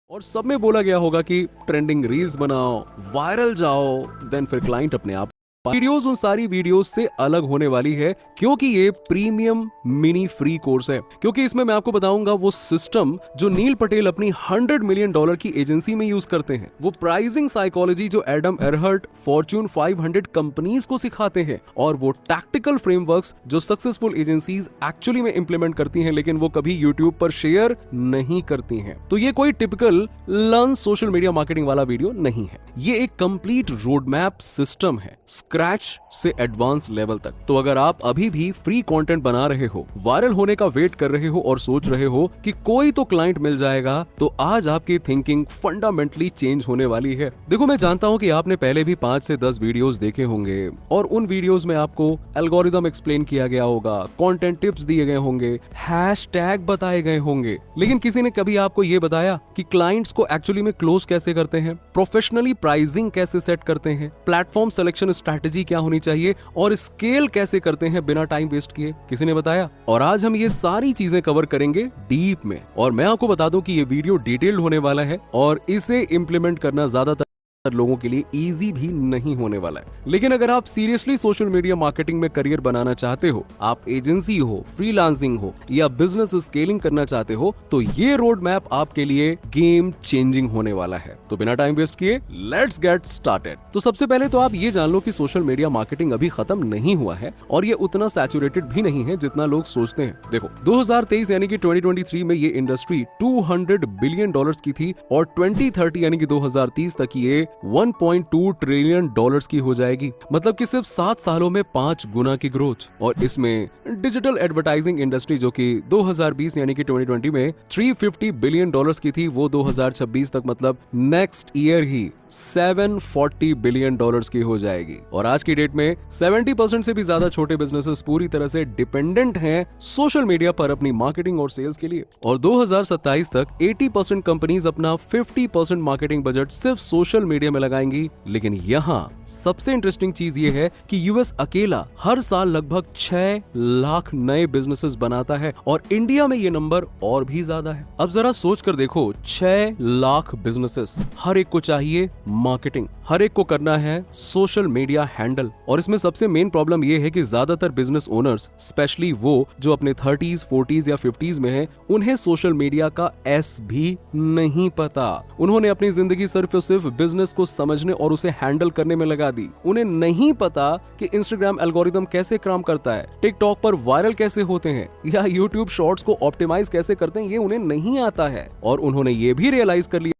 और सब में बोला गया होगा कि ट्रेंडिंग रील्स बनाओ, वायरल जाओ, देन फिर क्लाइंट अपने आप। वीडियोस उन सारी वीडियोस से अलग होने वाली है क्योंकि ये प्रीमियम मिनी फ्री कोर्स है। क्योंकि इसमें मैं आपको बताऊंगा वो सिस्टम जो नील पटेल अपनी $100 मिलियन की एजेंसी में यूज करते हैं, वो प्राइसिंग साइकोलॉजी जो एडम एरहर्ट फॉर्च्यून 500 कंपनीज को सिखाते हैं, और वो टैक्टिकल फ्रेमवर्क्स जो सक्सेसफुल एजेंसीज एक्चुअली में इंप्लीमेंट करती हैं लेकिन वो कभी यूट्यूब पर शेयर नहीं करती हैं। तो ये कोई typical learn social media marketing वाला वीडियो नहीं है, ये एक कंप्लीट रोड मैप सिस्टम है, स्क्रैच से एडवांस लेवल तक। तो अगर आप अभी भी फ्री कंटेंट बना रहे हो, वायरल होने का वेट कर रहे हो और सोच रहे हो कि कोई तो क्लाइंट मिल जाएगा, तो आज आपकी थिंकिंग फंडामेंटली चेंज होने वाली है। देखो, मैं जानता हूं कि आपने पहले भी 5 से 10 वीडियोस देखे होंगे और उन वीडियोस में आपको एल्गोरिदम एक्सप्लेन किया गया होगा, कंटेंट टिप्स दिए गए होंगे, हैशटैग बताए गए होंगे, लेकिन किसी ने कभी आपको यह बताया कि क्लाइंट्स को एक्चुअली में क्लोज कैसे करते हैं, प्रोफेशनली प्राइसिंग कैसे सेट करते हैं, प्लेटफॉर्म सिलेक्शन स्ट्रैटेजी क्या होनी चाहिए और स्केल कैसे करते हैं बिना टाइम वेस्ट किए? किसी ने बताया? और आज हम ये सारी चीजें कवर करेंगे डीप में। और मैं आपको बता दूं कि ये वीडियो डिटेल्ड होने वाला है और इसे इंप्लीमेंट करना ज्यादातर लोगों के लिए इजी भी नहीं होने वाला है। लेकिन अगर आप सीरियसली सोशल मीडिया मार्केटिंग में करियर बनाना चाहते हो, आप एजेंसी हो, फ्रीलांसिंग हो या बिजनेस स्केलिंग करना चाहते हो, तो ये रोड मैप आपके लिए गेम चेंजिंग होने वाला है। तो बिना टाइम वेस्ट किए लेट्स गेट स्टार्टेड। तो सबसे पहले तो आप ये जान लो कि सोशल मीडिया मार्केटिंग अभी खत्म नहीं हुआ है और ये उतना सैचुरेटेड भी नहीं है जितना लोग सोचते हैं। देखो, 2023 यानी कि 2023 में ये इंडस्ट्री $200 बिलियन की थी और 2030 यानी कि 2030 तक ये $1.2 ट्रिलियन की हो जाएगी। मतलब कि सिर्फ 7 सालों में 5 गुना की ग्रोथ। और इसमें डिजिटल एडवर्टाइजिंग इंडस्ट्री जो कि 2020 यानी कि 2020 में $350 बिलियन की थी, वो 2026 तक मतलब नेक्स्ट ईयर ही $740 बिलियन की हो जाएगी। और आज की डेट में 70% से भी ज्यादा छोटे बिजनेसेस पूरी तरह से डिपेंडेंट हैं सोशल मीडिया पर अपनी मार्केटिंग और सेल्स के लिए। और 2027 तक 80% कंपनीज अपना 50% मार्केटिंग बजट सिर्फ सोशल मीडिया में लगाएंगी। लेकिन यहाँ सबसे इंटरेस्टिंग चीज ये है कि यूएस अकेला हर साल लगभग 6 लाख नए बिजनेसेस बनाता है और इंडिया में ये नंबर और भी ज्यादा है। अब जरा सोच कर देखो, 6 लाख बिजनेसेस, हर एक को चाहिए मार्केटिंग, हर एक को करना है सोशल मीडिया हैंडल। और इसमें सबसे मेन प्रॉब्लम यह है कि ज्यादातर बिजनेस ओनर्स, स्पेशली वो जो अपने 30s, 40s या 50s में हैं, उन्हें सोशल मीडिया का एस भी नहीं पता। उन्होंने अपनी जिंदगी सिर्फ और सिर्फ बिजनेस को समझने और उसे हैंडल करने में लगा दी। उन्हें नहीं पता कि इंस्टाग्राम एल्गोरिदम कैसे काम करता है, टिकटॉक पर वायरल कैसे होते हैं या यूट्यूब शॉर्ट्स को ऑप्टिमाइज कैसे करते हैं, ये उन्हें नहीं आता है। और उन्होंने ये भी रियलाइज कर लिया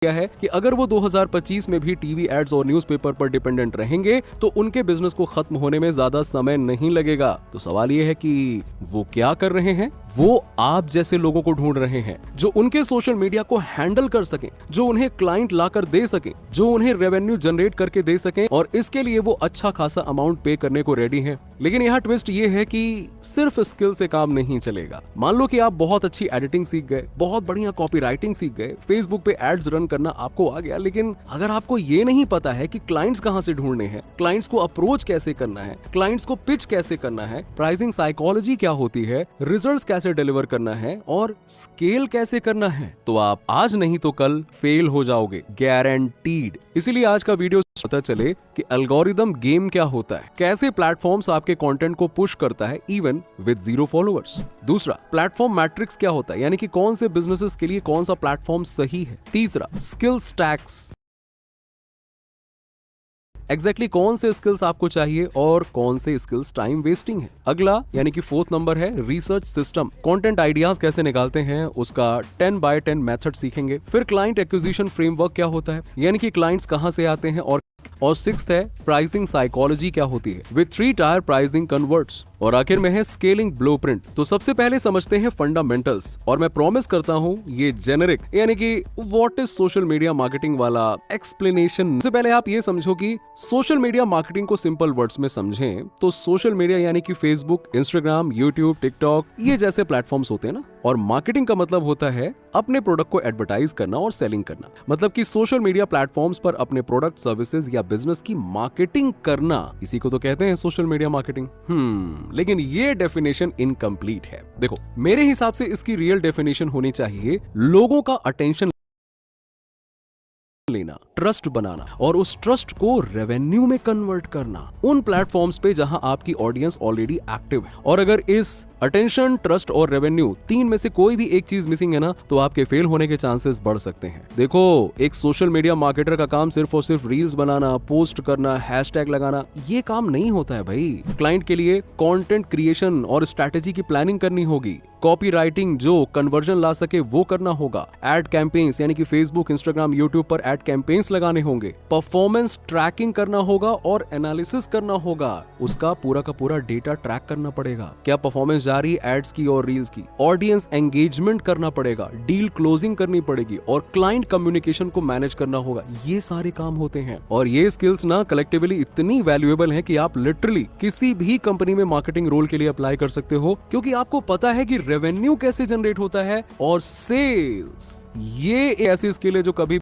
है कि अगर वो 2025 में भी टीवी एड्स और न्यूज़पेपर पर डिपेंडेंट रहेंगे तो उनके बिजनेस को खत्म होने में ज्यादा समय नहीं लगेगा। तो सवाल ये है कि वो क्या कर रहे हैं? वो आप जैसे लोगों को ढूंढ रहे हैं जो उनके सोशल मीडिया को हैंडल कर सकें, जो उन्हें क्लाइंट लाकर दे सकें, जो उन्हें रेवेन्यू जनरेट करके दे सकें, और इसके लिए वो अच्छा खासा अमाउंट पे करने को रेडी हैं। लेकिन यहाँ ट्विस्ट ये है कि सिर्फ स्किल से काम नहीं चलेगा। मान लो कि आप बहुत अच्छी एडिटिंग सीख गए, बहुत बढ़िया कॉपीराइटिंग सीख गए, फेसबुक पे एड्स रन करना आपको आ गया, लेकिन अगर आपको ये नहीं पता है कि क्लाइंट्स कहां से ढूंढने हैं, क्लाइंट्स को अप्रोच कैसे करना है, क्लाइंट्स को पिच कैसे करना है, प्राइसिंग साइकोलॉजी क्या होती है, रिजल्ट्स कैसे डिलीवर करना है और स्केल कैसे करना है, तो आप आज नहीं तो कल फेल हो जाओगे, गारंटीड। इसीलिए आज का वीडियो पता चले कि एल्गोरिदम गेम क्या होता है, कैसे प्लेटफॉर्म्स आपके कंटेंट को पुश करता है इवन विद 0 फॉलोअर्स। दूसरा, प्लेटफॉर्म मैट्रिक्स क्या होता है, यानी कि कौन से बिजनेसेस के लिए कौन सा प्लेटफॉर्म सही है। तीसरा, स्किल स्टैक्स, एग्जैक्टली कौन से स्किल्स आपको चाहिए और कौन से स्किल्स टाइम वेस्टिंग है। अगला यानी कि 4th नंबर है रिसर्च सिस्टम, कंटेंट आइडियाज कैसे निकालते हैं, उसका 10 by 10 मेथड सीखेंगे। फिर क्लाइंट एक्विजिशन फ्रेमवर्क क्या होता है, यानी कि क्लाइंट्स कहां से आते हैं। और 6th है प्राइसिंग साइकोलॉजी क्या होती है विद 3 टायर प्राइसिंग कन्वर्ट्स। और आखिर में है स्केलिंग ब्लूप्रिंट। तो सबसे पहले समझते हैं फंडामेंटल्स, और मैं प्रॉमिस करता हूं ये जेनेरिक यानी कि what is social media marketing वाला एक्सप्लेनेशन। सबसे पहले आप ये समझो कि सोशल मीडिया मार्केटिंग को सिंपल वर्ड्स में समझें तो सोशल मीडिया यानी कि फेसबुक, इंस्टाग्राम, यूट्यूब, टिकटॉक, ये जैसे प्लेटफॉर्म्स होते हैं ना, और मार्केटिंग का मतलब होता है अपने प्रोडक्ट को एडवर्टाइज करना और सेलिंग करना। मतलब कि सोशल मीडिया प्लेटफॉर्म्स पर अपने प्रोडक्ट, सर्विसेज या बिजनेस की मार्केटिंग करना, इसी को तो कहते हैं सोशल मीडिया मार्केटिंग। लेकिन ये डेफिनेशन इनकम्प्लीट है। देखो, मेरे हिसाब से इसकी रियल डेफिनेशन होनी चाहिए लोगों का अटेंशन लेना, ट्रस्ट बनाना और उस ट्रस्ट को रेवेन्यू में कन्वर्ट करना उन प्लेटफॉर्म्स पे जहां आपकी ऑडियंस ऑलरेडी एक्टिव है। और अगर इस अटेंशन, ट्रस्ट और रेवेन्यू तीन में से कोई भी एक चीज मिसिंग है ना, तो आपके फेल होने के चांसेस बढ़ सकते हैं। देखो, एक सोशल मीडिया मार्केटर का काम सिर्फ और सिर्फ रील्स बनाना, पोस्ट करना, हैशटैग लगाना, ये काम नहीं होता है भाई। क्लाइंट के लिए कंटेंट क्रिएशन और स्ट्रैटेजी की प्लानिंग करनी होगी, कॉपी राइटिंग जो कन्वर्जन ला सके वो करना होगा, एड कैंपेन्स यानी कि फेसबुक, इंस्टाग्राम, यूट्यूब पर एड कैंपेन्स लगाने होंगे, परफॉर्मेंस ट्रैकिंग करना होगा और एनालिसिस करना होगा। उसका पूरा का पूरा डेटा ट्रैक करना पड़ेगा, क्या परफॉर्मेंस जा रही एड्स की और रील्स की, ऑडियंस एंगेजमेंट करना पड़ेगा, डील क्लोजिंग करनी पड़ेगी और क्लाइंट कम्युनिकेशन को मैनेज करना होगा। ये सारे काम होते हैं और ये स्किल्स ना कलेक्टिवली इतनी वैल्यूएबल हैं कि आप लिटरली किसी भी कंपनी में मार्केटिंग रोल के लिए अप्लाई कर सकते हो, क्योंकि आपको पता है कि रेवेन्यू कैसे जनरेट होता है और सेल्स, ये ऐसी स्किल है जो कभी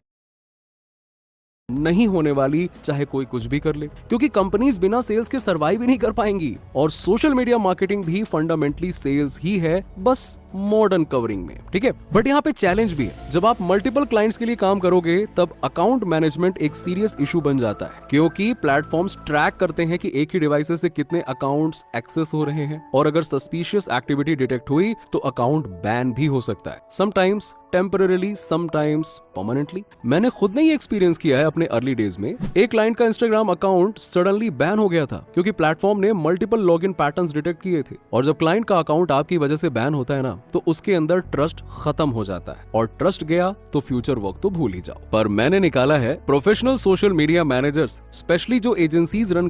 नहीं होने वाली, चाहे कोई कुछ भी कर ले, क्योंकि कंपनीज बिना सेल्स के सरवाइव ही नहीं कर पाएंगी। और सोशल मीडिया मार्केटिंग भी फंडामेंटली सेल्स ही है, बस मॉडर्न कवरिंग में, ठीक है। बट यहाँ पे चैलेंज भी है। जब आप मल्टीपल क्लाइंट्स के लिए काम करोगे तब अकाउंट मैनेजमेंट एक सीरियस इशू बन जाता है, क्योंकि प्लेटफॉर्म्स ट्रैक करते हैं कि एक ही डिवाइसेस से कितने अकाउंट्स एक्सेस हो रहे हैं और अगर सस्पिशियस एक्टिविटी डिटेक्ट हुई तो अकाउंट बैन भी हो सकता है, समटाइम्स टेम्पररीली, समटाइम्स परमानेंटली। मैंने खुद ने ये एक्सपीरियंस किया है अपने अर्ली डेज में। एक क्लाइंट का इंस्टाग्राम अकाउंट सडनली बैन हो गया था क्योंकि प्लेटफॉर्म ने मल्टीपल लॉगिन पैटर्न्स डिटेक्ट किए थे। और जब क्लाइंट का अकाउंट आपकी वजह से बैन होता है ना, तो उसके अंदर ट्रस्ट खत्म हो जाता है और ट्रस्ट गया तो फ्यूचर वर्क तो भूल ही जाओ। पर मैंने निकाला है, professional social media managers, specially जो एजेंसीज रन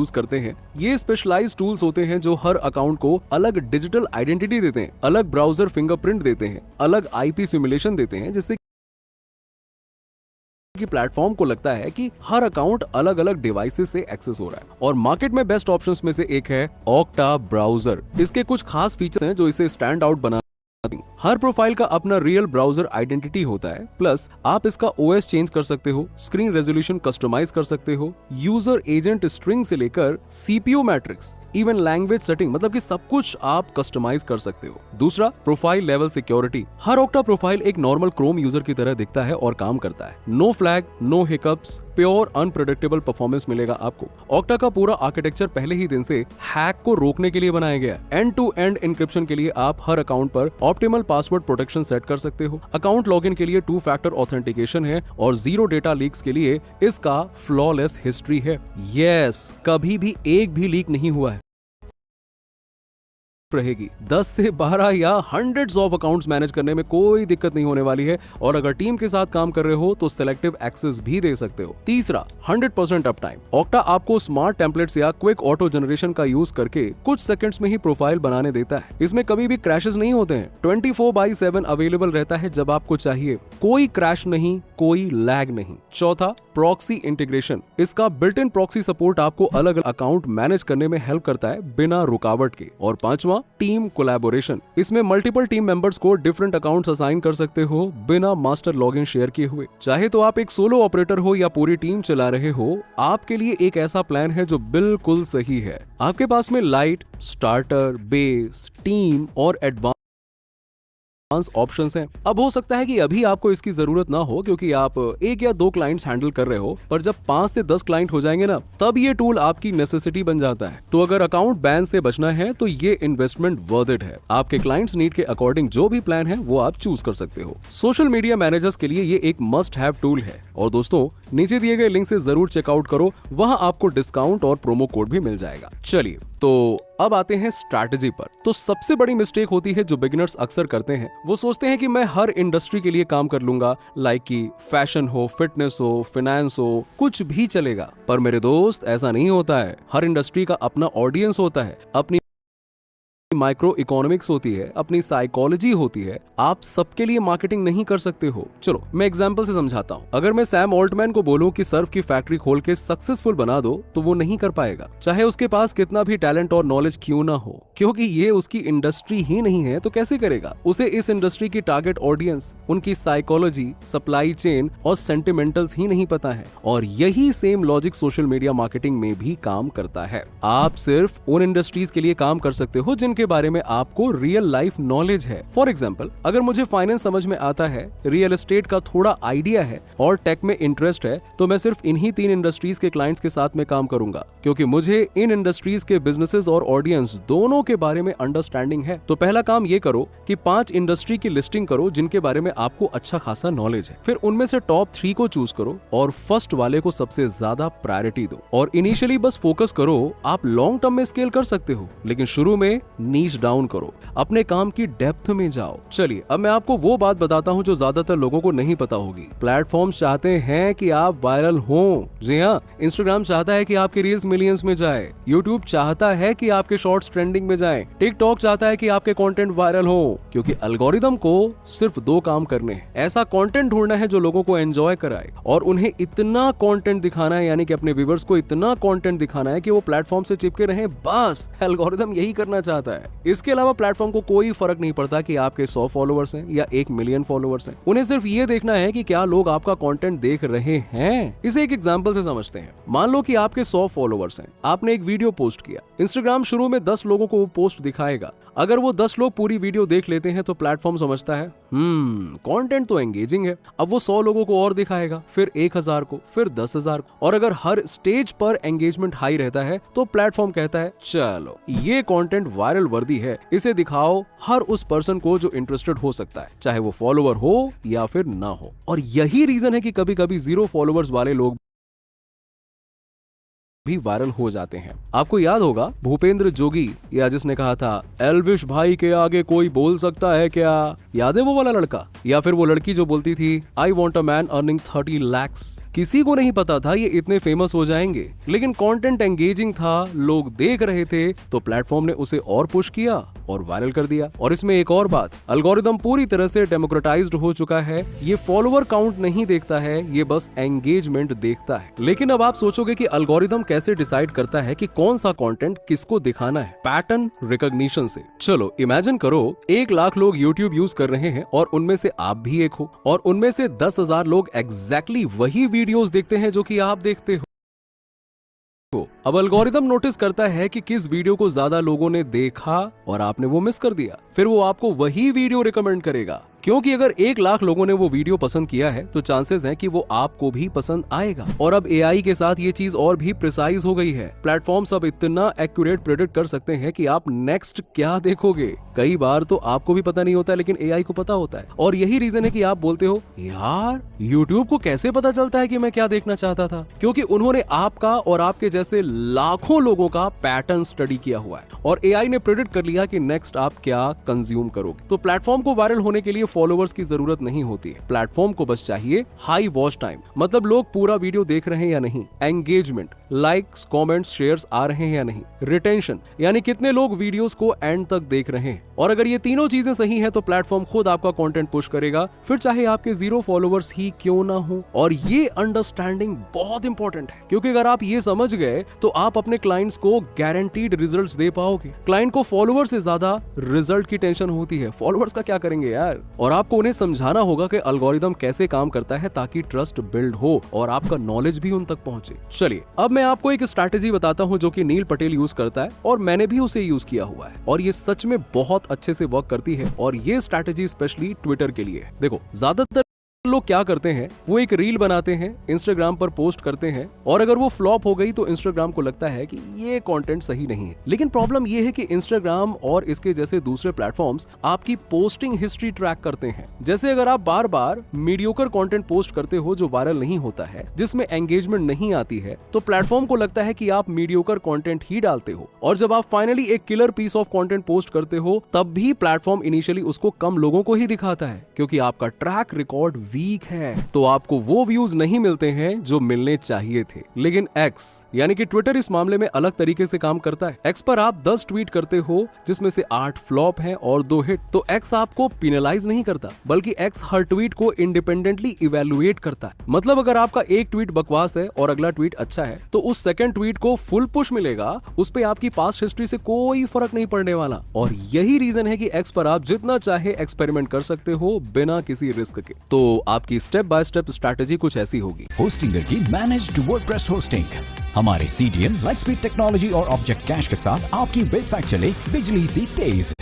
करते हैं, ये स्पेशलाइज्ड टूल्स होते हैं जो हर अकाउंट को अलग डिजिटल आइडेंटिटी देते हैं, अलग ब्राउजर फिंगरप्रिंट देते हैं, अलग आईपी सिमुलेशन देते हैं, जिससे कि प्लेटफॉर्म को लगता है कि हर अकाउंट अलग अलग डिवाइसेस से एक्सेस हो रहा है। और मार्केट में बेस्ट ऑप्शंस में से एक है ऑक्टा ब्राउजर। इसके कुछ खास फीचर्स हैं जो इसे स्टैंड आउट बना। हर प्रोफाइल का अपना रियल ब्राउजर आइडेंटिटी होता है, प्लस आप इसका ओएस चेंज कर सकते हो, स्क्रीन रेजोल्यूशन कस्टमाइज कर सकते हो, यूजर एजेंट स्ट्रिंग से लेकर CPU matrix, even language setting, मतलब कि सब कुछ आप कस्टमाइज कर सकते हो। दूसरा, प्रोफाइल लेवल सिक्योरिटी। हर ऑक्टा प्रोफाइल एक नॉर्मल क्रोम यूजर की तरह दिखता है और काम करता है। No flag, no hiccups, pure unpredictable performance मिलेगा आपको। ऑक्टा का पूरा आर्किटेक्चर पहले ही दिन से हैक को रोकने के लिए बनाया गया है। एंड टू एंड एन्क्रिप्शन के लिए आप हर अकाउंट पर ऑप्टिमल पासवर्ड प्रोटेक्शन सेट कर सकते हो। अकाउंट लॉगिन के लिए 2 फैक्टर ऑथेंटिकेशन है और 0 डेटा लीक्स के लिए इसका फ्लॉलेस हिस्ट्री है। यस, कभी भी एक भी लीक नहीं हुआ है रहेगी। 10 से 12 या हंड्रेड्स ऑफ अकाउंट्स मैनेज करने में कोई दिक्कत नहीं होने वाली है और अगर टीम के साथ काम कर रहे हो तो सिलेक्टिव एक्सेस भी दे सकते हो। तीसरा, 100% अप टाइम। ऑक्टा आपको स्मार्ट टेम्पलेट्स या क्विक ऑटो जनरेशन का यूज करके कुछ सेकंड्स में ही प्रोफाइल बनाने देता है। इसमें कभी भी क्रैशेस नहीं होते हैं। 24/7 अवेलेबल रहता है जब आपको चाहिए। कोई क्रैश नहीं, कोई लैग नहीं। चौथा, प्रॉक्सी इंटीग्रेशन। इसका बिल्ट इन प्रॉक्सी सपोर्ट आपको अलग अलग अकाउंट मैनेज करने में हेल्प करता है बिना रुकावट के। और पांचवा, टीम कोलैबोरेशन। इसमें मल्टीपल टीम मेंबर्स को डिफरेंट अकाउंट्स असाइन कर सकते हो बिना मास्टर लॉगिन शेयर किए हुए। चाहे तो आप एक सोलो ऑपरेटर हो या पूरी टीम चला रहे हो, आपके लिए एक ऐसा प्लान है जो बिल्कुल सही है। आपके पास में लाइट, स्टार्टर, बेस, टीम और एडवांस ऑप्शंस हैं। अब हो सकता है कि अभी आपको इसकी जरूरत ना हो क्योंकि आप 1 या 2 क्लाइंट्स हैंडल कर रहे हो, पर जब 5 से 10 क्लाइंट हो जाएंगे ना, तब ये टूल आपकी नेसेसिटी बन जाता है। तो अगर अकाउंट बैन से बचना है तो ये इन्वेस्टमेंट वर्थ इट है। आपके क्लाइंट्स नीड के अकॉर्डिंग जो भी प्लान है वो आप चूज कर सकते हो। सोशल मीडिया मैनेजर्स के लिए ये एक मस्ट हैव टूल है। और दोस्तों, नीचे दिए गए लिंक से जरूर चेकआउट करो, वहां आपको डिस्काउंट और प्रोमो कोड भी मिल जाएगा। चलिए, तो अब आते हैं स्ट्रैटेजी पर। तो सबसे बड़ी मिस्टेक होती है जो बिगिनर्स अक्सर करते हैं, वो सोचते हैं कि मैं हर इंडस्ट्री के लिए काम कर लूंगा, लाइक कि फैशन हो, फिटनेस हो, फाइनेंस हो, कुछ भी चलेगा। पर मेरे दोस्त, ऐसा नहीं होता है। हर इंडस्ट्री का अपना ऑडियंस होता है, अपनी माइक्रो इकोनॉमिक्स होती है, अपनी साइकोलॉजी होती है, आप सबके लिए मार्केटिंग नहीं कर सकते हो। चलो मैं एग्जांपल से समझाता हूँ। अगर मैं सैम ऑल्टमैन को बोलूं कि सर्फ की फैक्ट्री खोल के सक्सेसफुल बना दो, तो वो नहीं कर पाएगा, चाहे उसके पास कितना भी टैलेंट और नॉलेज क्यों ना हो, क्योंकि ये उसकी इंडस्ट्री ही नहीं है। तो कैसे करेगा? उसे इस इंडस्ट्री की टारगेट ऑडियंस, उनकी साइकोलॉजी, सप्लाई चेन और सेंटिमेंटल्स ही नहीं पता है। और यही same logic social media marketing में भी काम करता है। आप सिर्फ उन इंडस्ट्रीज के लिए काम कर सकते हो जिनके बारे में आपको रियल लाइफ नॉलेज है। फॉर एग्जाम्पल, अगर मुझे फाइनेंस समझ में आता है, रियल एस्टेट का थोड़ा आइडिया है और टेक में इंटरेस्ट है, तो मैं सिर्फ इन्हीं 3 इंडस्ट्रीज के क्लाइंट्स के साथ में काम करूंगा, क्योंकि मुझे इन इंडस्ट्रीज के बिजनेसेस और ऑडियंस दोनों के बारे में अंडरस्टैंडिंग है। तो पहला काम ये करो कि 5 इंडस्ट्री की लिस्टिंग करो जिनके बारे में आपको अच्छा खासा नॉलेज है। फिर उनमें से टॉप 3 को चूज करो और फर्स्ट वाले को सबसे ज्यादा प्रायोरिटी दो। और इनिशियली बस फोकस करो। आप लॉन्ग टर्म में स्केल कर सकते हो, लेकिन शुरू में नीच डाउन करो, अपने काम की डेप्थ में जाओ। चलिए अब मैं आपको वो बात बताता हूँ जो ज्यादातर लोगों को नहीं पता होगी। प्लेटफॉर्म चाहते हैं कि आप वायरल हो। जी हाँ, इंस्टाग्राम चाहता है कि आपके रील्स मिलियंस में जाए, यूट्यूब चाहता है कि आपके शॉर्ट्स ट्रेंडिंग में जाएं, टिकटॉक चाहता है कि आपके कंटेंट वायरल हो, क्योंकि एल्गोरिदम को सिर्फ 2 काम करने हैं। ऐसा कंटेंट ढूंढना है जो लोगों को एंजॉय कराए, और उन्हें इतना कंटेंट दिखाना है, यानी कि अपने व्यूअर्स को इतना कंटेंट दिखाना है कि वो प्लेटफॉर्म से चिपके रहें। बस एल्गोरिदम यही करना चाहता है। इसके अलावा प्लेटफॉर्म को कोई फर्क नहीं पड़ता कि आपके 100 फॉलोअर्स हैं या 1 मिलियन फॉलोअर्स हैं। उन्हें सिर्फ ये देखना है कि क्या लोग आपका कंटेंट देख रहे हैं। इसे एक एग्जांपल से समझते हैं। मान लो कि आपके 100 फॉलोअर्स हैं, आपने एक वीडियो पोस्ट किया। इंस्टाग्राम शुरू में 10 लोगों को वो पोस्ट दिखाएगा। अगर वो 10 लोग पूरी वीडियो देख लेते हैं तो प्लेटफॉर्म समझता है कंटेंट तो एंगेजिंग है। अब वो 100 लोगों को और दिखाएगा, फिर 1000 को, फिर 10,000 को। और अगर हर स्टेज पर एंगेजमेंट हाई रहता है तो प्लेटफॉर्म कहता है चलो ये कंटेंट वायरल वर्दी है, इसे दिखाओ हर उस पर्सन को जो इंटरेस्टेड हो सकता है, चाहे वो फॉलोअर हो या फिर ना हो। और यही रीजन है कि कभी कभी 0 फॉलोअर्स वाले लोग भी वायरल हो जाते हैं। आपको याद होगा भूपेंद्र जोगी, या जिसने कहा था एल्विश भाई के आगे कोई बोल सकता है क्या? याद है वो वाला लड़का? या फिर वो लड़की जो बोलती थी I want a man earning 30 lakhs। किसी को नहीं पता था ये इतने फेमस हो जाएंगे, लेकिन कंटेंट एंगेजिंग था, लोग देख रहे थे, तो प्लेटफॉर्म ने उसे और पुश किया और वायरल कर दिया। और इसमें एक और बात, एल्गोरिदम पूरी तरह से डेमोक्रेटाइज्ड हो चुका है। ये फॉलोअर काउंट नहीं देखता है, ये बस एंगेजमेंट देखता है। लेकिन अब आप सोचोगे कि एल्गोरिदम कैसे डिसाइड करता है कि कौन सा कंटेंट किसको दिखाना है? पैटर्न रिकॉग्निशन से। चलो इमेजिन करो 1 लाख लोग यूट्यूब यूज कर रहे हैं और उनमें से आप भी एक हो, और उनमें से 10,000 लोग एग्जैक्टली वही वीडियोस देखते हैं जो कि आप देखते हो। अब एल्गोरिदम नोटिस करता है कि किस वीडियो को ज्यादा लोगों ने देखा और आपने वो मिस कर दिया, फिर वो आपको वही वीडियो रिकमेंड करेगा, क्योंकि अगर 1 लाख लोगों ने वो वीडियो पसंद किया है तो चांसेस हैं कि वो आपको भी पसंद आएगा। और अब एआई के साथ ये चीज और भी प्रिसाइज हो गई है। प्लेटफॉर्म्स अब इतना एक्यूरेट प्रेडिक्ट कर सकते हैं कि आप नेक्स्ट क्या देखोगे। कई बार तो आपको भी पता नहीं होता है, लेकिन एआई को पता होता है। और यही रीजन है कि आप बोलते हो यार यूट्यूब को कैसे पता चलता है कि मैं क्या देखना चाहता था? क्योंकि उन्होंने आपका और आपके जैसे लाखों लोगों का पैटर्न स्टडी किया हुआ है, और एआई ने प्रेडिक्ट कर लिया कि नेक्स्ट आप क्या कंज्यूम करोगे। तो प्लेटफॉर्म को वायरल होने के लिए फॉलोअर्स की जरूरत नहीं होती है। प्लेटफॉर्म को बस चाहिए हाई वॉच टाइम, मतलब लोग पूरा वीडियो देख रहे हैं या नहीं, एंगेजमेंट, लाइक्स, कमेंट्स, शेयर्स आ रहे हैं या नहीं, रिटेंशन यानी कितने लोग वीडियोस को एंड तक देख रहे हैं। और अगर ये तीनों चीजें सही हैं तो प्लेटफॉर्म खुद आपका कंटेंट पुश करेगा, फिर चाहे आपके 0 फॉलोअर्स ही क्यों ना हो। और ये अंडरस्टैंडिंग बहुत इंपॉर्टेंट है, क्योंकि अगर आप ये समझ गए तो आप अपने क्लाइंट्स को गारंटीड रिजल्ट्स दे पाओगे। क्लाइंट को फॉलोअर से ज्यादा रिजल्ट की टेंशन होती है, फॉलोअर्स का क्या करेंगे यार। और आपको उन्हें समझाना होगा कि एल्गोरिदम कैसे काम करता है ताकि ट्रस्ट बिल्ड हो और आपका नॉलेज भी उन तक पहुंचे। चलिए अब मैं आपको एक स्ट्रैटेजी बताता हूं जो कि नील पटेल यूज करता है, और मैंने भी उसे यूज किया हुआ है, और ये सच में बहुत अच्छे से वर्क करती है। और ये स्ट्रैटेजी स्पेशली ट्विटर के लिए है। देखो ज्यादातर लोग क्या करते हैं, वो एक रील बनाते हैं, इंस्टाग्राम पर पोस्ट करते हैं, और अगर वो फ्लॉप हो गई तो इंस्टाग्राम को लगता है कि ये कंटेंट सही नहीं है। लेकिन प्रॉब्लम ये है कि इंस्टाग्राम और इसके जैसे दूसरे प्लेटफॉर्म्स आपकी पोस्टिंग हिस्ट्री ट्रैक करते हैं। जैसे अगर आप बार बार मीडियोकर कंटेंट पोस्ट करते हो जो वायरल नहीं होता है, जिसमें एंगेजमेंट नहीं आती है, तो प्लेटफॉर्म को लगता है कि आप मीडियोकर कंटेंट ही डालते हो। और जब आप फाइनली एक killer piece of content post करते हो, तब भी प्लेटफॉर्म इनिशियली उसको कम लोगों को ही दिखाता है, क्योंकि आपका ट्रैक रिकॉर्ड ठीक है तो आपको वो व्यूज नहीं मिलते हैं जो मिलने चाहिए थे। लेकिन एक्स यानी कि ट्विटर इस मामले में अलग तरीके से काम करता है। एक्स पर आप 10 ट्वीट करते हो जिसमें से 8 फ्लॉप हैं और 2 हिट, तो एक्स आपको पिनलाइज नहीं करता, बल्कि एक्स हर ट्वीट को इंडिपेंडेंटली इवेलुएट करता है। मतलब अगर आपका एक ट्वीट बकवास है और अगला ट्वीट अच्छा है तो उस सेकंड ट्वीट को फुल पुश मिलेगा, उस पे आपकी पास्ट हिस्ट्री से कोई फर्क नहीं पड़ने वाला। और यही रीजन है कि एक्स पर आप जितना चाहे एक्सपेरिमेंट कर सकते हो बिना किसी रिस्क के। तो आपकी स्टेप बाय स्टेप स्ट्रैटेजी कुछ ऐसी होगी। होस्टिंगर की मैनेज्ड वर्डप्रेस होस्टिंग। हमारे CDN, लाइटस्पीड टेक्नोलॉजी और ऑब्जेक्ट कैश के साथ आपकी वेबसाइट चले बिजली सी तेज।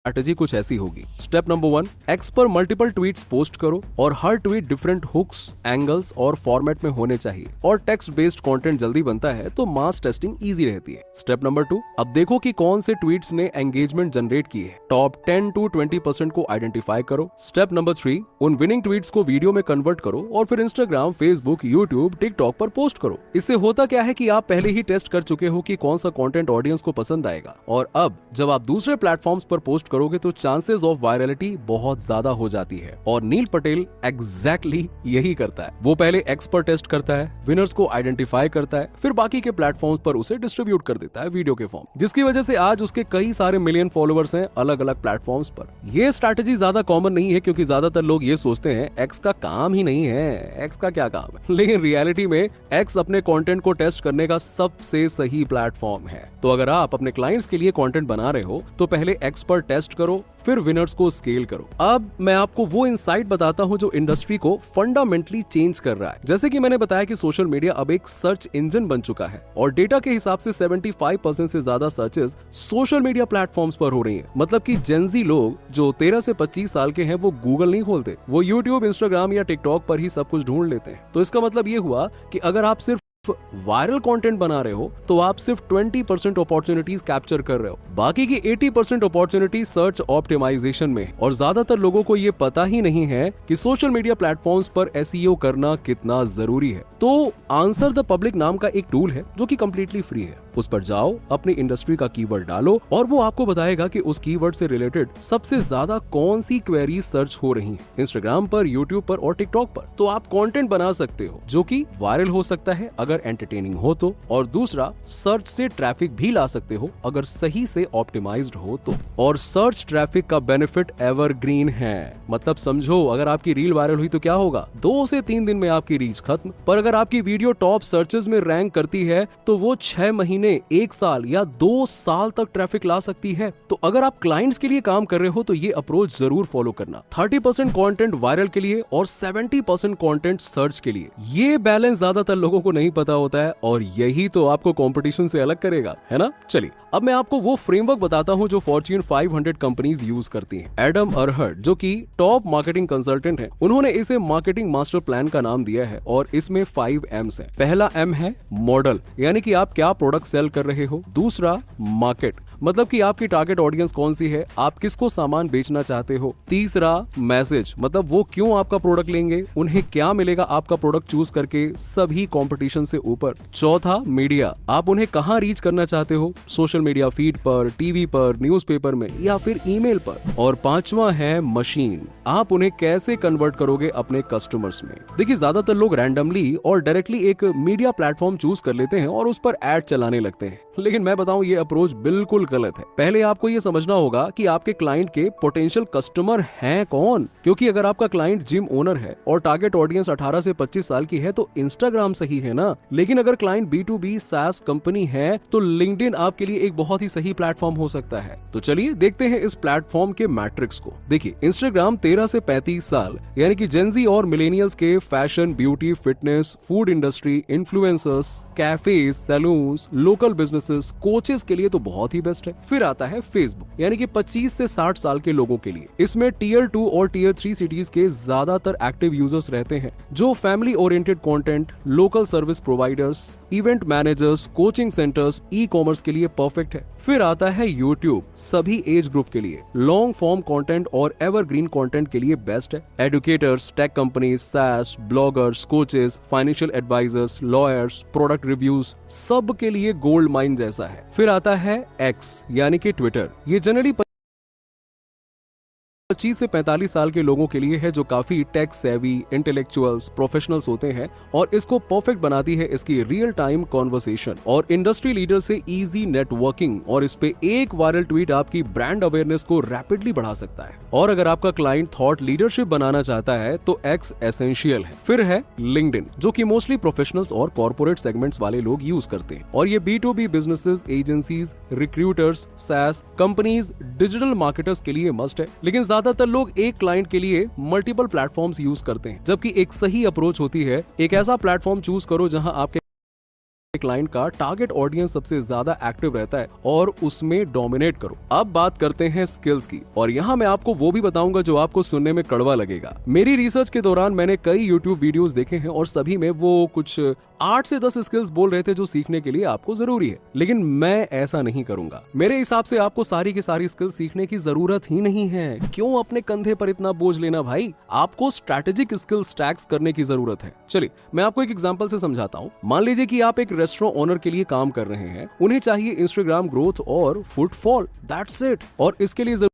स्ट्रैटेजी कुछ ऐसी होगी। स्टेप नंबर 1, एक्स पर मल्टीपल ट्वीट्स पोस्ट करो और हर ट्वीट डिफरेंट हुक्स, एंगल्स और फॉर्मेट में होने चाहिए और टेक्स्ट बेस्ड कंटेंट जल्दी बनता है तो मास टेस्टिंग इजी रहती है। स्टेप नंबर 2, अब देखो कि कौन से ट्वीट्स ने एंगेजमेंट जनरेट की है। टॉप 10 to 20% को आइडेंटिफाई करो। स्टेप नंबर 3, उन विनिंग ट्वीट्स को वीडियो में कन्वर्ट करो और फिर इंस्टाग्राम, फेसबुक, यूट्यूब, टिकटॉक पर पोस्ट करो। इससे होता क्या है कि आप पहले ही टेस्ट कर चुके हो कि कौन सा कंटेंट ऑडियंस को पसंद आएगा, और अब जब आप दूसरे प्लेटफॉर्म्स पर पोस्ट करोगे तो चांसेस ऑफ वायरलिटी बहुत ज्यादा हो जाती है। और नील पटेल एग्जैक्टली यही करता है। वो पहले एक्स पर टेस्ट करता है, विनर्स को आइडेंटिफाई करता है, फिर बाकी के प्लेटफॉर्म्स पर उसे डिस्ट्रीब्यूट कर देता है वीडियो के फॉर्म, जिसकी वजह से आज उसके कई सारे मिलियन फॉलोअर्स हैं अलग अलग प्लेटफॉर्म्स पर। यह स्ट्रैटेजी ज्यादा कॉमन नहीं है क्योंकि ज्यादातर लोग ये सोचते हैं एक्स का काम ही नहीं है, एक्स का क्या काम है। लेकिन रियलिटी में एक्स अपने कंटेंट को टेस्ट करने का सबसे सही प्लेटफॉर्म है। तो अगर आप अपने क्लाइंट्स के लिए कंटेंट बना रहे हो तो पहले एक्स पर टेस्ट करो, फिर विनर्स को स्केल करो। अब मैं आपको वो इनसाइट बताता हूं जो इंडस्ट्री को फंडामेंटली चेंज कर रहा है। जैसे कि मैंने बताया कि सोशल मीडिया अब एक सर्च इंजन बन चुका है और डेटा के हिसाब से 75% से ज्यादा सर्चेस सोशल मीडिया प्लेटफॉर्म्स पर हो रही हैं। मतलब कि जेनजी लोग जो 13 से 25 साल के हैं वो गूगल नहीं खोलते, वो यूट्यूब, इंस्टाग्राम या टिकटॉक पर ही सब कुछ ढूंढ लेते हैं। तो इसका मतलब ये हुआ कि अगर आप सिर्फ वायरल कंटेंट बना रहे हो तो आप सिर्फ 20% अपॉर्चुनिटीज कैप्चर कर रहे हो, बाकी की 80% अपॉर्चुनिटी सर्च ऑप्टिमाइजेशन में है। और ज्यादातर लोगों को ये पता ही नहीं है कि सोशल मीडिया प्लेटफॉर्म्स पर एसईओ करना कितना जरूरी है। तो आंसर द पब्लिक नाम का एक टूल है जो कि कंप्लीटली फ्री है। उस पर जाओ, अपनी इंडस्ट्री का कीवर्ड डालो और वो आपको बताएगा कि उस कीवर्ड से रिलेटेड सबसे ज्यादा कौन सी क्वेरीज सर्च हो रही हैं इंस्टाग्राम पर, यूट्यूब पर और टिकटॉक पर। तो आप कंटेंट बना सकते हो जो कि वायरल हो सकता है अगर एंटरटेनिंग हो तो, और दूसरा सर्च से ट्रैफिक भी ला सकते हो अगर सही से ऑप्टिमाइज्ड हो तो। और सर्च ट्रैफिक का बेनिफिट एवरग्रीन है। मतलब समझो, अगर आपकी रील वायरल हुई तो क्या होगा, 2 से 3 दिन में आपकी रीच खत्म। पर अगर आपकी वीडियो टॉप सर्चेस में रैंक करती है तो वो 6 महीने, 1 साल या 2 साल तक ट्रैफिक ला सकती है। तो अगर आप क्लाइंट्स के लिए काम कर रहे हो तो ये अप्रोच जरूर फॉलो करना। 30% कंटेंट वायरल के लिए और 70% कंटेंट सर्च के लिए। ये बैलेंस ज्यादातर लोगों को नहीं पता होता है और यही तो आपको कंपटीशन से अलग करेगा, है ना। चलिए अब मैं आपको वो फ्रेमवर्क बताता हूं जो फॉर्च्यून 500 कंपनीज यूज करती हैं। एडम अरहर्ट जो कि टॉप मार्केटिंग कंसल्टेंट हैं, उन्होंने इसे मार्केटिंग मास्टर प्लान का नाम दिया है और इसमें 5 M's हैं। पहला M है मॉडल, यानी कि आप क्या प्रोडक्ट सेल कर रहे हो। दूसरा मार्केट, मतलब कि आपकी टारगेट ऑडियंस कौन सी है, आप किसको सामान बेचना चाहते हो। तीसरा मैसेज, मतलब वो क्यों आपका प्रोडक्ट लेंगे, उन्हें क्या मिलेगा आपका प्रोडक्ट चूज करके सभी कंपटीशन से ऊपर। चौथा मीडिया, आप उन्हें कहां रीच करना चाहते हो, सोशल मीडिया फीड पर, टीवी पर, न्यूज़पेपर में या फिर ईमेल पर। और पांचवा है मशीन, आप उन्हें कैसे कन्वर्ट करोगे अपने कस्टमर्स में। देखिए ज्यादातर लोग रैंडमली और डायरेक्टली एक मीडिया प्लेटफॉर्म चूज कर लेते हैं और उस पर एड चलाने लगते हैं, लेकिन मैं बताऊं ये अप्रोच बिल्कुल गलत है। पहले आपको ये समझना होगा कि आपके क्लाइंट के पोटेंशियल कस्टमर हैं कौन, क्योंकि अगर आपका क्लाइंट जिम ओनर है और टारगेट ऑडियंस 18 से 25 साल की है तो इंस्टाग्राम सही है ना। लेकिन अगर क्लाइंट B2B SaaS कंपनी है तो लिंक्डइन आपके लिए एक बहुत ही सही प्लेटफॉर्म हो सकता है। तो चलिए देखते हैं इस प्लेटफॉर्म के मैट्रिक्स को। देखिए इंस्टाग्राम 13 से 35 साल यानी कि जेनजी और मिलेनियल्स के fashion, beauty, fitness, food industry, influencers, cafes, saloons, local businesses, coaches के लिए तो बहुत ही बेस्ट है। फिर आता है फेसबुक यानी कि 25 से 60 साल के लोगों के लिए। इसमें टियर 2 और टियर 3 सिटीज के ज्यादातर एक्टिव यूजर्स रहते हैं जो family oriented content, local service providers, event managers, coaching centres, e commerce के लिए परफेक्ट है। फिर आता है यूट्यूब, सभी एज ग्रुप के लिए, लॉन्ग फॉर्म कंटेंट और एवरग्रीन कंटेंट के लिए बेस्ट है। Educators, tech companies, SaaS, bloggers, coaches, financial advisers, lawyers, product reviews, सब के लिए गोल्ड माइन जैसा है। फिर आता है एक्स यानी कि ट्विटर, ये जनरली 25 से 45 साल के लोगों के लिए है जो काफी टेक सेवी, इंटेलेक्चुअल्स, प्रोफेशनल्स होते हैं और इसको परफेक्ट बनाती है इसकी रियल टाइम कॉन्वर्सेशन और इंडस्ट्री लीडर से इजी नेटवर्किंग। और इस पे एक वायरल ट्वीट आपकी ब्रांड अवेयरनेस को रैपिडली बढ़ा सकता है। और अगर आपका क्लाइंट थॉट लीडरशिप बनाना चाहता है तो एक्स एसेंशियल है। फिर है लिंक्डइन, जो कि मोस्टली प्रोफेशनल्स और कॉर्पोरेट सेगमेंट्स वाले लोग यूज करते हैं और ये B2B businesses, agencies, recruiters, SaaS companies, digital marketers के लिए मस्ट है। लेकिन ज्यादातर लोग एक क्लाइंट के लिए मल्टीपल प्लेटफॉर्म्स यूज करते हैं, जबकि एक सही अप्रोच होती है एक ऐसा प्लेटफॉर्म चूज करो जहां आपके क्लाइंट का टारगेट ऑडियंस सबसे ज्यादा एक्टिव रहता है और उसमें डोमिनेट करो। अब बात करते हैं स्किल्स की और यहाँ मैं आपको वो भी बताऊंगा जो आपको सुनने में कड़वा लगेगा। मेरी रिसर्च के दौरान मैंने कई YouTube वीडियोस देखे हैं और सभी में वो कुछ 8 से 10 स्किल्स बोल रहे थे जो सीखने के लिए आपको जरूरी है, लेकिन मैं ऐसा नहीं करूंगा। मेरे हिसाब से आपको सारी की सारी स्किल्स सीखने की जरूरत ही नहीं है। क्यों अपने कंधे पर इतना बोझ लेना भाई? आपको स्ट्रैटेजिक स्किल स्टैक्स करने की जरूरत है। चलिए मैं आपको एक एग्जांपल से समझाता हूँ। मान लीजिए कि आप एक रेस्टोरेंट ओनर के लिए काम कर रहे हैं, उन्हें चाहिए इंस्टाग्राम ग्रोथ और फुटफॉल, दैट्स इट। और इसके लिए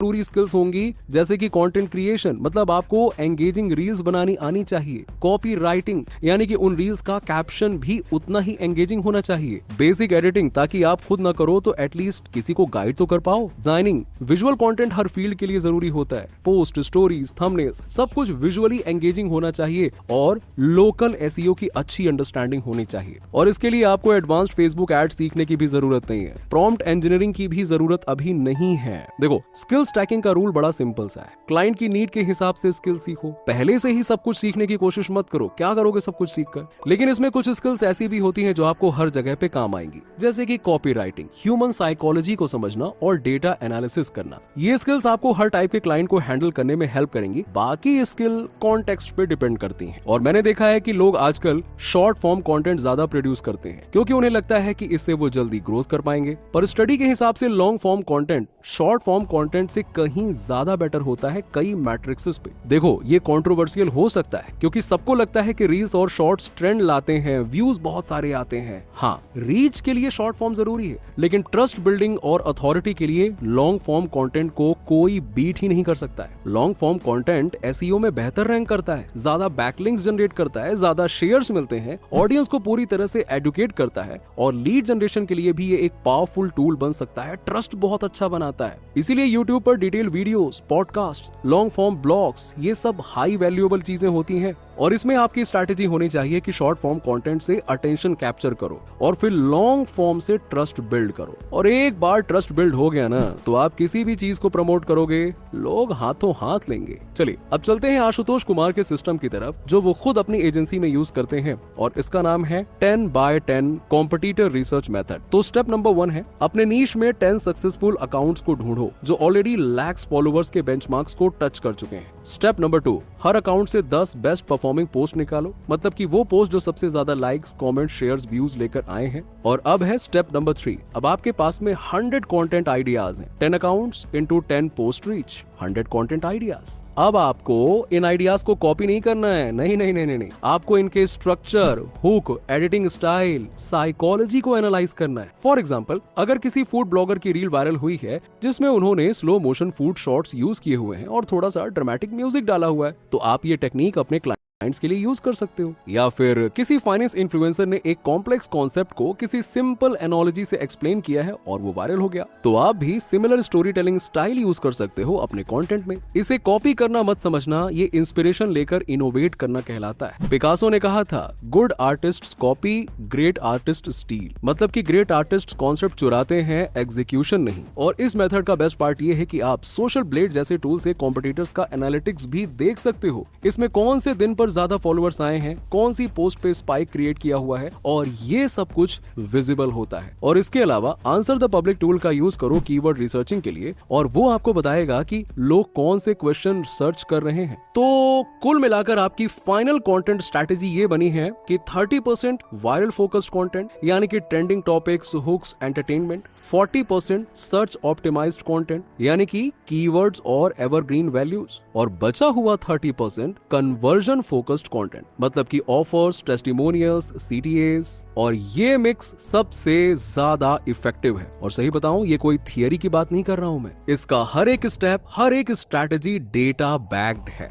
जरूरी स्किल्स होंगी जैसे कि कंटेंट क्रिएशन, मतलब आपको एंगेजिंग रील्स बनानी आनी चाहिए। कॉपी राइटिंग, यानी कि उन रील्स का कैप्शन भी उतना ही एंगेजिंग होना चाहिए। बेसिक एडिटिंग, ताकि आप खुद ना करो तो एटलीस्ट किसी को गाइड तो कर पाओ। डिजाइनिंग, विजुअल कंटेंट हर फील्ड के लिए जरूरी होता है। पोस्ट, स्टोरीज, थंबनेल्स, सब कुछ विजुअली एंगेजिंग होना चाहिए और लोकल SEO की अच्छी अंडरस्टैंडिंग होनी चाहिए। और इसके लिए आपको एडवांस्ड फेसबुक एड सीखने की भी जरूरत नहीं है। प्रॉम्प्ट इंजीनियरिंग की भी जरूरत अभी नहीं है। देखो, स्किल्स स्टैकिंग का रूल बड़ा सिंपल सा है। क्लाइंट की नीड के हिसाब से स्किल सीखो। पहले से ही सब कुछ सीखने की कोशिश मत करो। क्या करोगे सब कुछ सीखकर? लेकिन इसमें कुछ स्किल्स ऐसी भी होती हैं जो आपको हर जगह पे काम आएंगी, जैसे कि कॉपी राइटिंग, ह्यूमन साइकोलॉजी को समझना और डेटा एनालिसिस करना। ये स्किल्स आपको हर टाइप के क्लाइंट को हैंडल करने में हेल्प करेंगी। बाकी स्किल कॉन्टेक्स्ट पे डिपेंड करती हैं। और मैंने देखा है कि लोग आजकल शॉर्ट फॉर्म कंटेंट ज्यादा प्रोड्यूस करते हैं क्योंकि उन्हें लगता है कि इससे वो जल्दी ग्रोथ कर पाएंगे। पर स्टडी के हिसाब से long form content short form content से कहीं ज्यादा बेटर होता है कई मैट्रिक्स पे। देखो, ये कंट्रोवर्शियल हो सकता है क्योंकि सबको लगता है कि रील्स और शॉर्ट्स ट्रेंड लाते हैं, व्यूज बहुत सारे आते हैं। हाँ, रीच के लिए शॉर्ट फॉर्म जरूरी है, लेकिन ट्रस्ट बिल्डिंग और अथॉरिटी के लिए लॉन्ग फॉर्म कंटेंट को कोई बीट ही नहीं कर सकता है। लॉन्ग फॉर्म कंटेंट SEO में बेहतर रैंक करता है, ज्यादा बैकलिंक्स जनरेट करता है, ज्यादा शेयर्स मिलते हैं, ऑडियंस को पूरी तरह से एडुकेट करता है और लीड जनरेशन के लिए भी ये एक पावरफुल टूल बन सकता है। ट्रस्ट बहुत अच्छा बनाता है। इसीलिए यूट्यूब पर detail videos, podcast, long form blogs, ये सब हाई वैल्यूएबल चीजें होती हैं। और इसमें आपकी स्ट्रैटेजी होनी चाहिए कि शॉर्ट फॉर्म कंटेंट से अटेंशन कैप्चर करो और फिर लॉन्ग फॉर्म से ट्रस्ट बिल्ड करो। और एक बार ट्रस्ट बिल्ड हो गया ना, तो आप किसी भी चीज को प्रमोट करोगे, लोग हाथों हाथ लेंगे। चलिए अब चलते हैं आशुतोष कुमार के सिस्टम की तरफ, जो वो खुद अपनी एजेंसी में यूज करते हैं और इसका नाम है 10x10 कॉम्पिटिटर रिसर्च मेथड। तो स्टेप नंबर 1 है, अपने नीश में 10 सक्सेसफुल अकाउंट्स को ढूंढो जो ऑलरेडी लैक्स फॉलोअर्स के बेंचमार्क्स को टच कर चुके हैं। स्टेप नंबर 2, हर अकाउंट से 10 बेस्ट परफॉर्मिंग पोस्ट निकालो, मतलब कि वो पोस्ट जो सबसे ज्यादा लाइक्स, कमेंट, शेयर्स, व्यूज लेकर आए हैं। और अब है स्टेप नंबर 3, अब आपके पास में 100 कंटेंट आइडियाज हैं। 10 accounts into 10 post reach, 100 content ideas. अब आपको इन आइडियाज को कॉपी नहीं करना है, नहीं, आपको इनके structure, hook, editing style, psychology को एनालाइज करना है। फॉर एग्जांपल, अगर किसी फूड ब्लॉगर की रील वायरल हुई है जिसमें उन्होंने slow motion food shots use किए हुए हैं और थोड़ा सा ड्रामेटिक म्यूजिक डाला हुआ है, तो आप ये टेक्निक अपने क्लाइंट्स के लिए यूज कर सकते हो। या फिर किसी फाइनेंस इन्फ्लुएंसर ने एक कॉम्प्लेक्स कॉन्सेप्ट को किसी सिंपल एनालॉजी से एक्सप्लेन किया है और वो वायरल हो गया, तो आप भी similar story telling style use कर सकते हो अपने कंटेंट में। इसे कॉपी करना मत समझना, ये इंस्पिरेशन लेकर इनोवेट करना कहलाता है। पिकासो ने कहा था, good artist copy, great artist steel, मतलब कि ग्रेट आर्टिस्ट कॉन्सेप्ट चुराते हैं, एग्जीक्यूशन नहीं। और इस मेथड का बेस्ट पार्ट ये है कि आप सोशल ब्लेड जैसे टूल से कॉम्पिटिटर्स का एनालिटिक्स भी देख सकते हो। इसमें कौन से दिन पर ज्यादा फॉलोअर्स आए हैं, कौन सी पोस्ट पे स्पाइक क्रिएट किया हुआ है, और ये सब कुछ विजिबल होता है। और इसके अलावा आंसर द पब्लिक टूल का यूज करो कीवर्ड रिसर्चिंग के लिए, और वो आपको बताएगा कि लोग कौन से क्वेश्चन सर्च कर रहे हैं। तो कुल मिलाकर आपकी फाइनल कंटेंट स्ट्रैटेजी ये बनी है कि 30% वायरल फोकस्ड कंटेंट, यानी कि trending topics, hooks, entertainment, 40% search optimised content, यानी कि कीवर्ड्स और एवरग्रीन वैल्यूज, और बचा हुआ 30% कन्वर्जन फोकस फोकस्ड कंटेंट, मतलब कि ऑफर्स, टेस्टिमोनियल्स, CTAs, और ये मिक्स सबसे ज्यादा इफेक्टिव है। और सही बताऊं, ये कोई थियरी की बात नहीं कर रहा हूं मैं, इसका हर एक स्टेप, हर एक स्ट्रैटेजी डेटा बैक्ड है।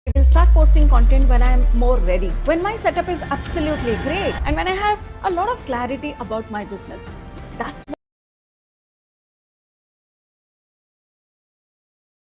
I will start posting content when I am more ready, when my setup is absolutely great, and when I have a lot of clarity about my business. That's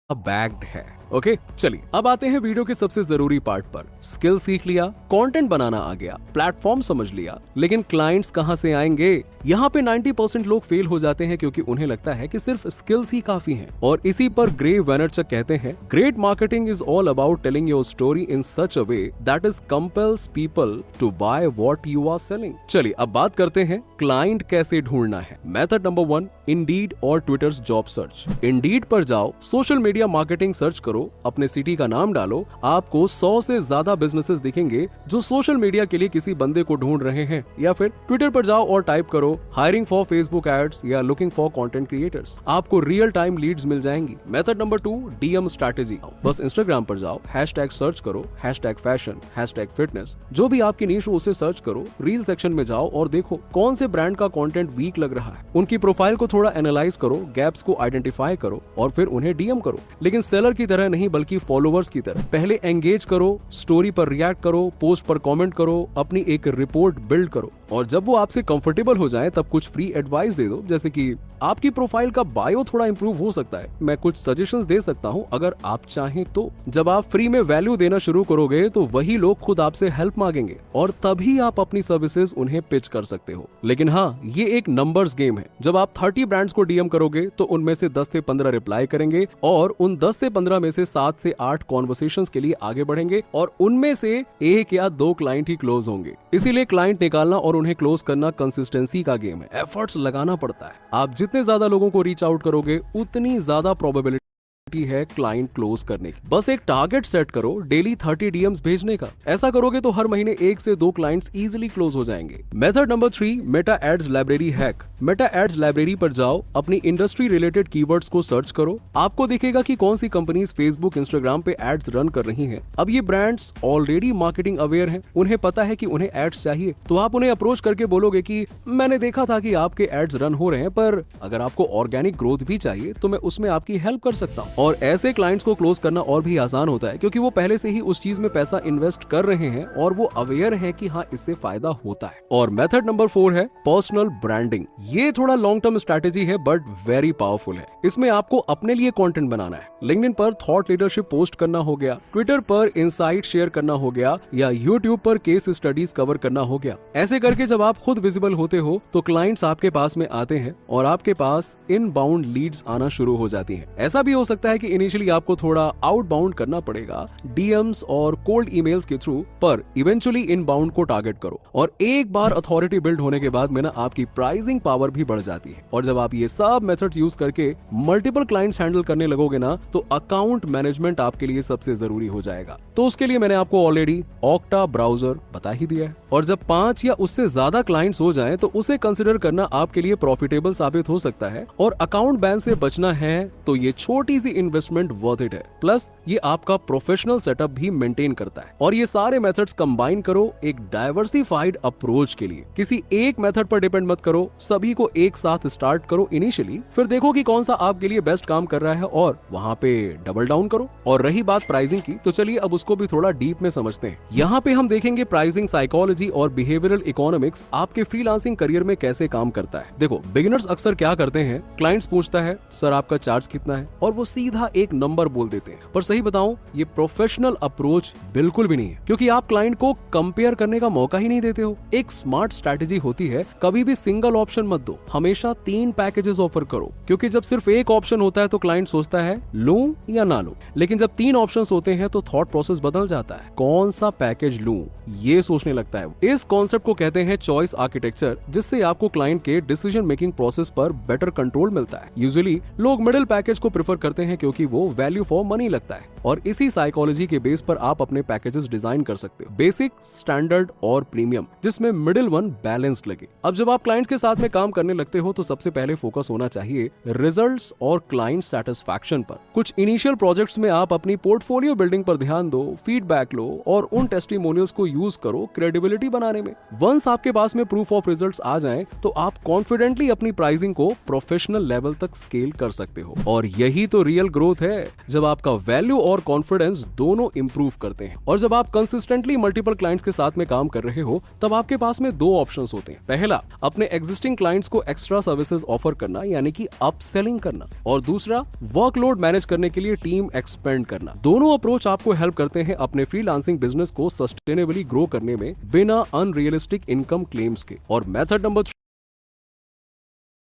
bagged है। Okay, चलिए अब आते हैं video के सबसे जरूरी part पर। Skill सीख लिया, कंटेंट बनाना आ गया, प्लेटफॉर्म समझ लिया, लेकिन क्लाइंट्स कहां से आएंगे? यहाँ पे 90% लोग फेल हो जाते हैं क्योंकि उन्हें लगता है कि सिर्फ स्किल्स ही काफी हैं। और इसी पर ग्रे वैनरचक कहते हैं, great marketing is all about telling your story in such a way that is compels people to buy what you are selling. चलिए अब बात करते हैं क्लाइंट कैसे ढूंढना है। मेथड नंबर 1, इंडीड और ट्विटर्स जॉब सर्च। इंडीड पर जाओ, सोशल मीडिया मार्केटिंग सर्च करो, अपने सिटी का नाम डालो, आपको 100 से ज्यादा बिजनेसेस दिखेंगे जो सोशल मीडिया के लिए किसी बंदे को ढूंढ रहे हैं। या फिर ट्विटर पर जाओ और टाइप करो हायरिंग फॉर फेसबुक एड्स या लुकिंग फॉर कंटेंट क्रिएटर्स, आपको रियल टाइम लीड्स मिल जाएंगी। Method number 2, DM strategy. बस इंस्टाग्राम पर जाओ, हैशटैग सर्च करो, हैशटैग फैशन, हैशटैग फिटनेस, जो भी आपकी नीश हो उसे सर्च करो, रील सेक्शन में जाओ और देखो कौन से ब्रांड का कंटेंट वीक लग रहा है, उनकी प्रोफाइल को थोड़ा एनालाइज करो, गैप्स को आइडेंटिफाई करो और फिर उन्हें डीएम करो। लेकिन सेलर की तरह नहीं बल्कि फॉलोवर्स की तरह। पहले एंगेज करो, स्टोरी पर रिएक्ट करो, पोस्ट पर कमेंट करो, अपनी एक रिपोर्ट बिल्ड करो और जब वो आपसे कंफर्टेबल हो जाए तब कुछ फ्री एडवाइस दे दो, जैसे कि आपकी प्रोफाइल का बायो थोड़ा इंप्रूव हो सकता है, मैं कुछ सजेशंस दे सकता हूं अगर आप चाहें तो। जब आप फ्री में वैल्यू देना शुरू करोगे तो वही लोग खुद आपसे हेल्प मांगेंगे और तभी आप अपनी सर्विसेज उन्हें पिच कर सकते हो। लेकिन हाँ, ये एक नंबर्स गेम है। जब आप 30 ब्रांड्स को डीएम करोगे तो उनमें से 10 से 15 रिप्लाई करेंगे और उन 10 से 15 में से 7 से 8 कॉन्वर्सेशंस के लिए आगे बढ़ेंगे और उनमें से 1 या 2 क्लाइंट ही क्लोज होंगे। इसीलिए क्लाइंट निकालना और उन्हें क्लोज करना कंसिस्टेंसी का गेम है, एफर्ट्स लगाना पड़ता है। आप जितने ज्यादा लोगों को रीच आउट करोगे उतनी ज्यादा प्रोबेबिलिटी है क्लाइंट क्लोज करने की। बस एक टारगेट सेट करो, डेली 30 डीएम्स भेजने का। ऐसा करोगे तो हर महीने 1 से 2 क्लाइंट्स इजीली क्लोज हो जाएंगे। Method number 3, Meta ads library hack. Meta ads library पर जाओ, अपनी इंडस्ट्री रिलेटेड कीवर्ड्स को सर्च करो, आपको दिखेगा कि कौन सी कंपनीज फेसबुक, इंस्टाग्राम पे एड्स रन कर रही हैं। अब ये ब्रांड्स ऑलरेडी मार्केटिंग अवेयर हैं, उन्हें पता है कि उन्हें एड्स चाहिए, तो आप उन्हें अप्रोच करके बोलोगे कि मैंने देखा था कि आपके एड्स रन हो रहे हैं, पर अगर आपको ऑर्गेनिक ग्रोथ भी चाहिए तो मैं उसमें आपकी हेल्प कर सकता हूँ। और ऐसे क्लाइंट्स को क्लोज करना और भी आसान होता है क्योंकि वो पहले से ही उस चीज में पैसा इन्वेस्ट कर रहे हैं और वो अवेयर है कि हाँ, इससे फायदा होता है। और मेथड नंबर 4 है पर्सनल ब्रांडिंग। ये थोड़ा लॉन्ग टर्म स्ट्रैटेजी है बट वेरी पावरफुल है। इसमें आपको अपने लिए कंटेंट बनाना है। लिंक्डइन पर थॉट लीडरशिप पोस्ट करना हो गया, ट्विटर पर इनसाइट शेयर करना हो गया या यूट्यूब पर केस स्टडीज कवर करना हो गया। ऐसे करके जब आप खुद विजिबल होते हो तो क्लाइंट्स आपके पास में आते हैं और आपके पास इनबाउंड लीड्स आना शुरू हो जाती हैं। ऐसा भी हो सकता है कि इनिशियली आपको थोड़ा आउटबाउंड करना पड़ेगा डीएम्स और कोल्ड ईमेल्स के थ्रू, पर इवेंचुअली इनबाउंड को टारगेट करो। और एक बार अथॉरिटी बिल्ड होने के बाद में ना आपकी प्राइसिंग पावर भी बढ़ जाती है। और जब आप ये सब मेथड्स यूज करके मल्टीपल क्लाइंट्स हैंडल करने लगोगे ना तो अकाउंट मैनेजमेंट आपके लिए सबसे जरूरी हो जाएगा। तो उसके लिए मैंने आपको ऑलरेडी ऑक्टा ब्राउजर बता ही दिया है। और जब 5 या उससे ज्यादा क्लाइंट्स हो जाएं तो उसे कंसिडर करना आपके लिए प्रॉफिटेबल साबित हो सकता है। और अकाउंट बैन से बचना है तो ये छोटी सी इन्वेस्टमेंट वर्थ इट है। प्लस ये आपका प्रोफेशनल सेटअप भी मेंटेन करता है। और ये सारे मेथड्स कंबाइन करो एक डाइवर्सिफाइड अप्रोच के लिए। किसी एक मेथड पर डिपेंड मत करो, सभी को एक साथ स्टार्ट करो इनिशियली, फिर देखो कि कौन सा आपके लिए बेस्ट काम कर रहा है और वहां पे डबल डाउन करो। और रही बात प्राइसिंग की, तो चलिए अब उसको भी थोड़ा डीप में समझते हैं। यहाँ पे हम देखेंगे प्राइसिंग साइकोलॉजी और बिहेवियरल इकोनॉमिक्स आपके फ्रीलांसिंग करियर में कैसे काम करता है। देखो, बिगिनर्स अक्सर क्या करते हैं, क्लाइंट्स पूछता है सर आपका चार्ज कितना है, और वो सीधा एक नंबर बोल देते हैं। पर सही बताऊं, ये प्रोफेशनल अप्रोच बिल्कुल भी नहीं है, क्योंकि आप क्लाइंट को कंपेयर करने का मौका ही नहीं देते हो। एक स्मार्ट स्ट्रैटेजी होती है, कभी भी सिंगल ऑप्शन मत दो, हमेशा 3 पैकेजेस ऑफर करो। क्योंकि जब सिर्फ एक ऑप्शन होता है तो क्लाइंट सोचता है लूं या ना लूं, लेकिन जब 3 ऑप्शंस होते हैं तो थॉट प्रोसेस बदल जाता है, कौन सा पैकेज लूं ये सोचने लगता है। इस कॉन्सेप्ट को कहते हैं चॉइस आर्किटेक्चर, जिससे आपको क्लाइंट के डिसीजन मेकिंग प्रोसेस पर बेटर कंट्रोल मिलता है। यूजुअली लोग मिडिल पैकेज को प्रेफर करते हैं क्योंकि वो वैल्यू फॉर मनी लगता है और इसी साइकोलॉजी के बेस पर आप अपने पैकेजेस डिजाइन कर सकते हो, बेसिक, स्टैंडर्ड और प्रीमियम, जिसमें मिडिल वन बैलेंस्ड लगे। अब जब आप क्लाइंट के साथ में काम करने लगते हो तो सबसे पहले फोकस होना चाहिए रिजल्ट्स और क्लाइंट सेटिस्फैक्शन पर। कुछ इनिशियल प्रोजेक्ट्स में आप अपनी पोर्टफोलियो बिल्डिंग पर ध्यान दो, फीडबैक लो और उन टेस्टिमोनियल्स को यूज करो क्रेडिबिलिटी बनाने में। वंस आपके पास में प्रूफ ऑफ रिजल्ट्स आ जाएं तो आप कॉन्फिडेंटली अपनी प्राइसिंग को प्रोफेशनल लेवल तक स्केल कर सकते हो। और यही तो रियल ग्रोथ है, जब आपका वैल्यू और कॉन्फिडेंस दोनों इंप्रूव करते हैं। और जब आप कंसिस्टेंटली मल्टीपल क्लाइंट्स के साथ में काम कर रहे हो तब आपके पास में दो ऑप्शंस होते हैं। पहला, अपने एग्जिस्टिंग क्लाइंट्स को एक्स्ट्रा सर्विसेज ऑफर करना यानी कि अपसेलिंग करना, और दूसरा, वर्कलोड मैनेज करने के लिए टीम एक्सपेंड करना। दोनों अप्रोच आपको हेल्प करते हैं अपने फ्रीलांसिंग बिजनेस को सस्टेनेबली ग्रो करने में बिना अनरियलिस्टिक इनकम क्लेम्स के। और method number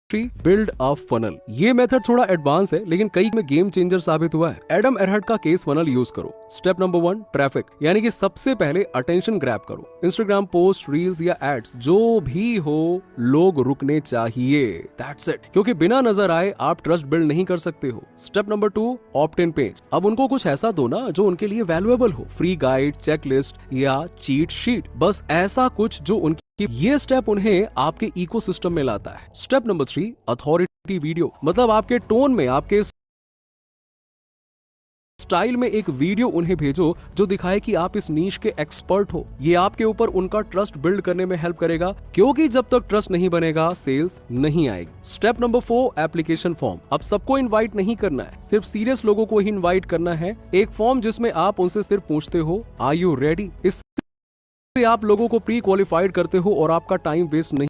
3, build a funnel. ये मेथड थोड़ा एडवांस है लेकिन कई में गेम चेंजर साबित हुआ है। एडम एरहर्ट का केस फनल यूज करो। स्टेप नंबर 1, ट्रैफिक, यानी कि सबसे पहले अटेंशन ग्रैब करो। इंस्टाग्राम पोस्ट, रील्स या एड्स जो भी हो, लोग रुकने चाहिए, दैट्स इट। क्योंकि बिना नजर आए आप ट्रस्ट बिल्ड नहीं कर सकते हो। स्टेप नंबर 2, ऑप्ट इन पेज। अब उनको कुछ ऐसा दो ना जो उनके लिए वैल्यूएबल हो, फ्री गाइड, चेकलिस्ट या चीट शीट, बस ऐसा कुछ जो उनकी। ये स्टेप उन्हें आपके इकोसिस्टम में लाता है। स्टेप नंबर 3, अथॉरिटी वीडियो, मतलब आपके टोन में, आपके स्टाइल में एक वीडियो उन्हें भेजो जो दिखाए कि आप इस नीश के एक्सपर्ट हो। ये आपके ऊपर उनका ट्रस्ट बिल्ड करने में हेल्प करेगा, क्योंकि जब तक ट्रस्ट नहीं बनेगा सेल्स नहीं आएगी। Step number 4, application form. अब सबको इनवाइट नहीं करना है, सिर्फ सीरियस लोगों को ही इनवाइट करना है। एक फॉर्म जिसमें आप उनसे सिर्फ पूछते हो, आर यू रेडी? इससे आप लोगों को प्री क्वालिफाइड करते हो और आपका टाइम वेस्ट नहीं